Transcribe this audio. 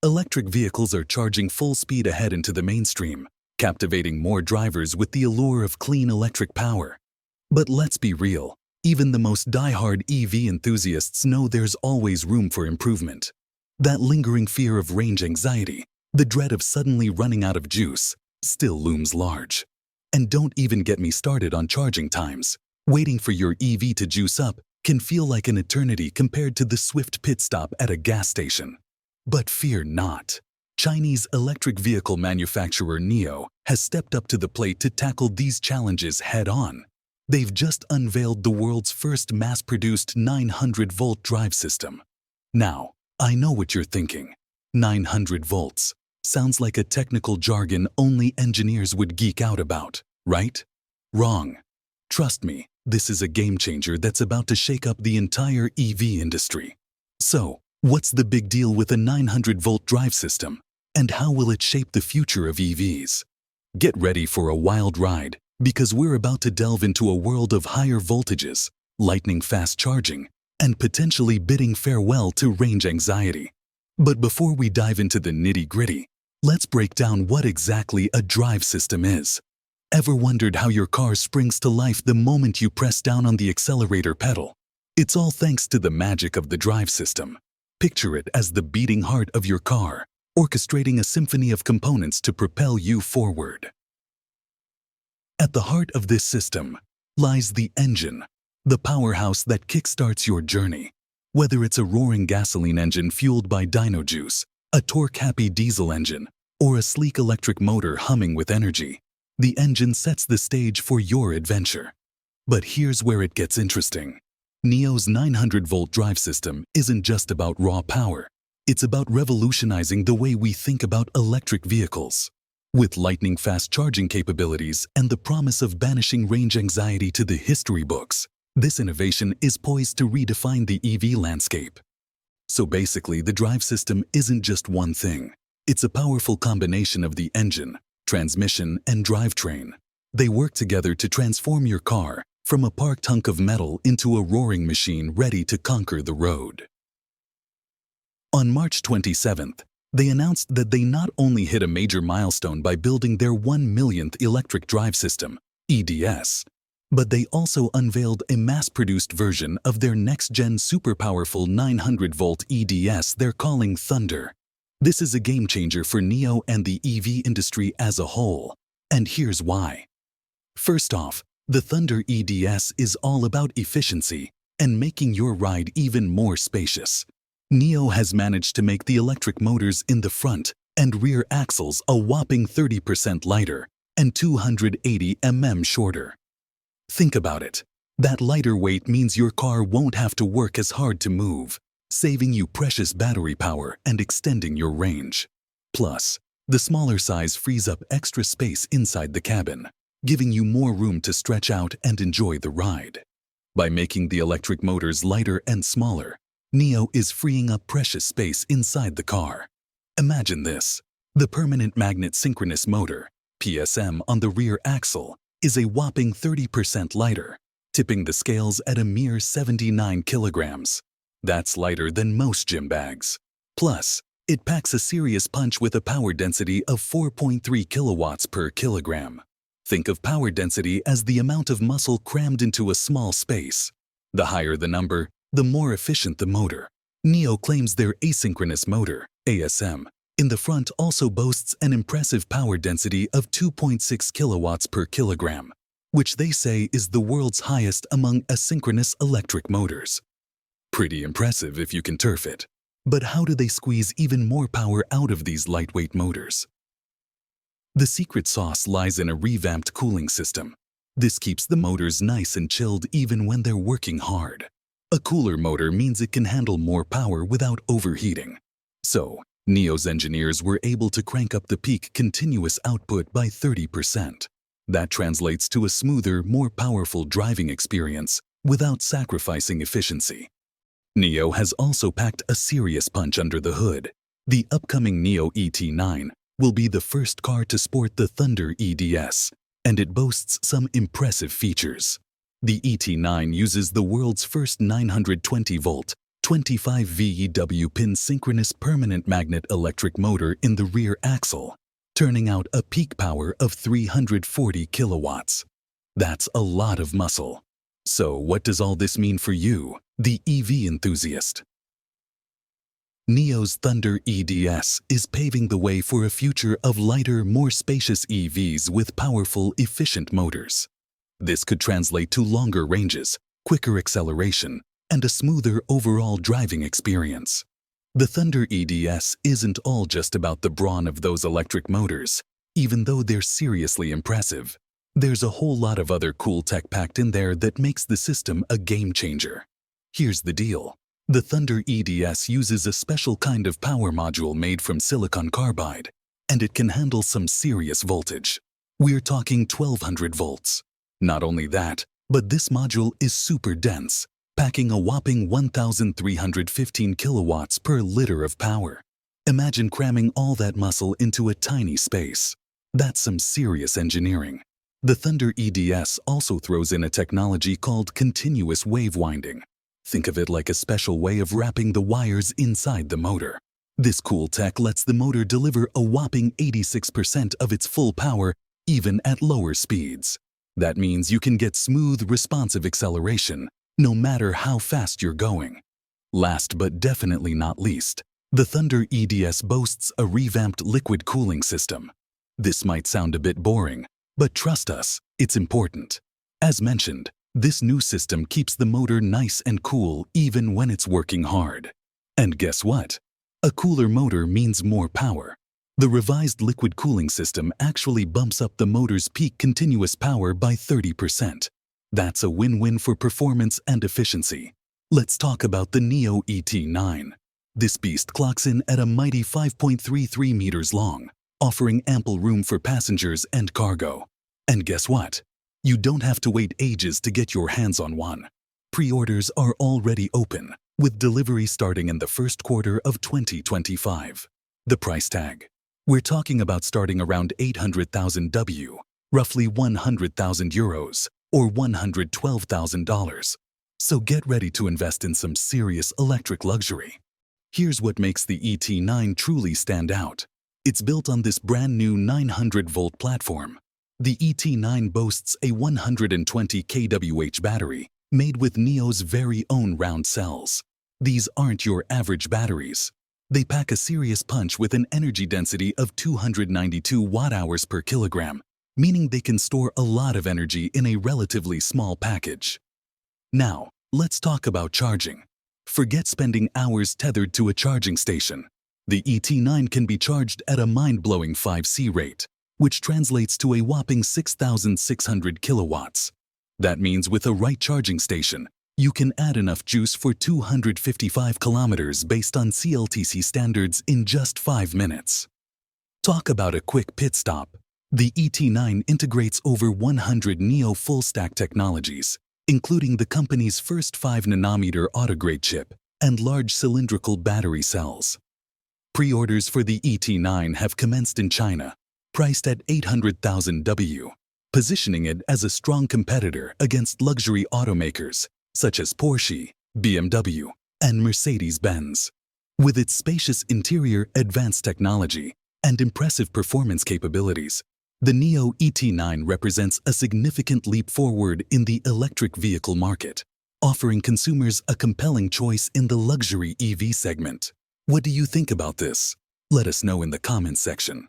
Electric vehicles are charging full speed ahead into the mainstream, captivating more drivers with the allure of clean electric power. But let's be real, even the most die-hard EV enthusiasts know there's always room for improvement. That lingering fear of range anxiety, the dread of suddenly running out of juice, still looms large. And don't even get me started on charging times. Waiting for your EV to juice up can feel like an eternity compared to the swift pit stop at a gas station. But fear not. Chinese electric vehicle manufacturer NIO has stepped up to the plate to tackle these challenges head-on. They've just unveiled the world's first mass-produced 900-volt drive system. Now, I know what you're thinking. 900 volts. Sounds like a technical jargon only engineers would geek out about, right? Wrong. Trust me, this is a game-changer that's about to shake up the entire EV industry. So, what's the big deal with a 900-volt drive system? And how will it shape the future of EVs? Get ready for a wild ride, because we're about to delve into a world of higher voltages, lightning-fast charging, and potentially bidding farewell to range anxiety. But before we dive into the nitty-gritty, let's break down what exactly a drive system is. Ever wondered how your car springs to life the moment you press down on the accelerator pedal? It's all thanks to the magic of the drive system. Picture it as the beating heart of your car, orchestrating a symphony of components to propel you forward. At the heart of this system lies the engine, the powerhouse that kickstarts your journey. Whether it's a roaring gasoline engine fueled by dino juice, a torque-happy diesel engine, or a sleek electric motor humming with energy, the engine sets the stage for your adventure. But here's where it gets interesting. NIO's 900-volt drive system isn't just about raw power. It's about revolutionizing the way we think about electric vehicles. With lightning-fast charging capabilities and the promise of banishing range anxiety to the history books, this innovation is poised to redefine the EV landscape. So basically, the drive system isn't just one thing. It's a powerful combination of the engine, transmission, and drivetrain. They work together to transform your car from a parked hunk of metal into a roaring machine ready to conquer the road. On March 27th, they announced that they not only hit a major milestone by building their 1 millionth electric drive system, EDS, but they also unveiled a mass-produced version of their next-gen super-powerful 900-volt EDS they're calling Thunder. This is a game-changer for NIO and the EV industry as a whole, and here's why. First off, the Thunder EDS is all about efficiency and making your ride even more spacious. NIO has managed to make the electric motors in the front and rear axles a whopping 30% lighter and 280 mm shorter. Think about it. That lighter weight means your car won't have to work as hard to move, saving you precious battery power and extending your range. Plus, the smaller size frees up extra space inside the cabin, giving you more room to stretch out and enjoy the ride. By making the electric motors lighter and smaller, NIO is freeing up precious space inside the car. Imagine this. The permanent magnet synchronous motor, PSM, on the rear axle is a whopping 30% lighter, tipping the scales at a mere 79 kilograms. That's lighter than most gym bags. Plus, it packs a serious punch with a power density of 4.3 kilowatts per kilogram. Think of power density as the amount of muscle crammed into a small space. The higher the number, the more efficient the motor. NIO claims their asynchronous motor, ASM, in the front also boasts an impressive power density of 2.6 kilowatts per kilogram, which they say is the world's highest among asynchronous electric motors. Pretty impressive if you can turf it. But how do they squeeze even more power out of these lightweight motors? The secret sauce lies in a revamped cooling system. This keeps the motors nice and chilled even when they're working hard. A cooler motor means it can handle more power without overheating. So, NIO's engineers were able to crank up the peak continuous output by 30%. That translates to a smoother, more powerful driving experience without sacrificing efficiency. NIO has also packed a serious punch under the hood. The upcoming NIO ET9 will be the first car to sport the Thunder EDS, and it boasts some impressive features. The ET9 uses the world's first 920-volt, 25 VEW pin synchronous permanent magnet electric motor in the rear axle, turning out a peak power of 340 kilowatts. That's a lot of muscle. So what does all this mean for you, the EV enthusiast? NIO's Thunder EDS is paving the way for a future of lighter, more spacious EVs with powerful, efficient motors. This could translate to longer ranges, quicker acceleration, and a smoother overall driving experience. The Thunder EDS isn't all just about the brawn of those electric motors, even though they're seriously impressive. There's a whole lot of other cool tech packed in there that makes the system a game changer. Here's the deal. The Thunder EDS uses a special kind of power module made from silicon carbide, and it can handle some serious voltage. We're talking 1200 volts. Not only that, but this module is super dense, packing a whopping 1,315 kilowatts per liter of power. Imagine cramming all that muscle into a tiny space. That's some serious engineering. The Thunder EDS also throws in a technology called continuous wave winding. Think of it like a special way of wrapping the wires inside the motor. This cool tech lets the motor deliver a whopping 86% of its full power even at lower speeds. That means you can get smooth, responsive acceleration no matter how fast you're going. Last but definitely not least, the Thunder EDS boasts a revamped liquid cooling system. This might sound a bit boring, but trust us, it's important. As mentioned, this new system keeps the motor nice and cool even when it's working hard. And guess what? A cooler motor means more power. The revised liquid cooling system actually bumps up the motor's peak continuous power by 30%. That's a win-win for performance and efficiency. Let's talk about the NIO ET9. This beast clocks in at a mighty 5.33 meters long, offering ample room for passengers and cargo. And guess what? You don't have to wait ages to get your hands on one. Pre-orders are already open, with delivery starting in the first quarter of 2025. The price tag. We're talking about starting around 800,000 W, roughly 100,000 euros, or $112,000. So get ready to invest in some serious electric luxury. Here's what makes the ET9 truly stand out. It's built on this brand new 900-volt platform. The ET9 boasts a 120 kWh battery made with NIO's very own round cells. These aren't your average batteries. They pack a serious punch with an energy density of 292 watt-hours per kilogram, meaning they can store a lot of energy in a relatively small package. Now, let's talk about charging. Forget spending hours tethered to a charging station. The ET9 can be charged at a mind-blowing 5C rate, which translates to a whopping 6,600 kilowatts. That means with a right charging station, you can add enough juice for 255 kilometers based on CLTC standards in just 5 minutes. Talk about a quick pit stop. The ET9 integrates over 100 NIO full-stack technologies, including the company's first 5nm autograde chip and large cylindrical battery cells. Pre-orders for the ET9 have commenced in China, priced at 800,000 W, positioning it as a strong competitor against luxury automakers such as Porsche, BMW, and Mercedes-Benz. With its spacious interior, advanced technology, and impressive performance capabilities, the NIO ET9 represents a significant leap forward in the electric vehicle market, offering consumers a compelling choice in the luxury EV segment. What do you think about this? Let us know in the comments section.